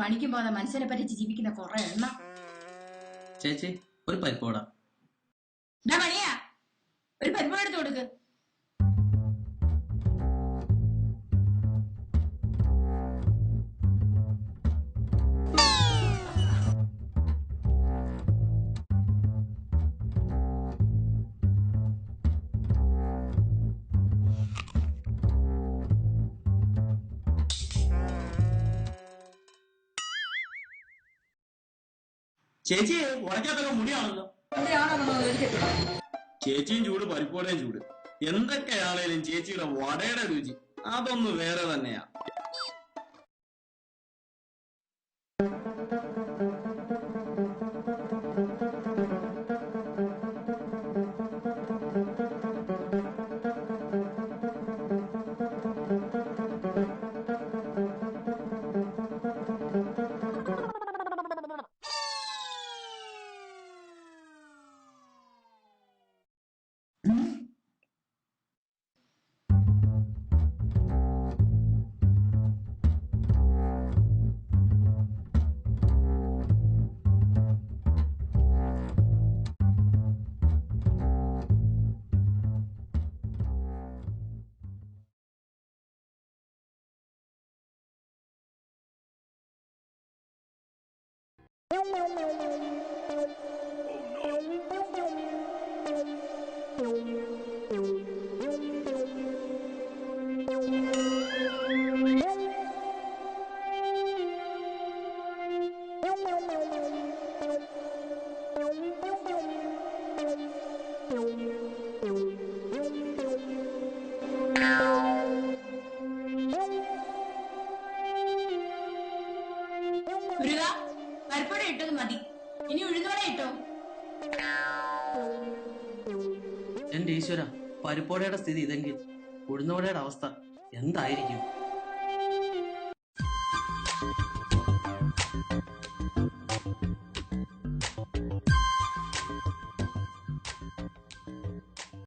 പണിക്കും പോകാതെ മനുഷ്യനെ പറ്റിച്ച് ജീവിക്കുന്ന കുറെ എണ്ണം. ചേച്ചി ഒരു പരിപ്പോട. മണിയാ, ഒരു പരിപ്പോട എടുത്തു കൊടുക്ക്. ചേച്ചി ഉടക്കാത്തൊക്കെ മുടിയാണല്ലോ. ചേച്ചിയും ചൂട് പരിപ്പോടേയും ചൂട്. എന്തൊക്കെയാണേലും ചേച്ചിയുടെ വടയുടെ രുചി അതൊന്ന് വേറെ തന്നെയാ. പരിപ്പോട ഇട്ടത് മതി, ഇനി ഉഴുന്നോടെ ഇട്ടോ. എന്റെ ഈശ്വര, പരിപ്പോടയുടെ സ്ഥിതി ഇതെങ്കിൽ ഉഴുന്നോടയുടെ അവസ്ഥ എന്തായിരിക്കും?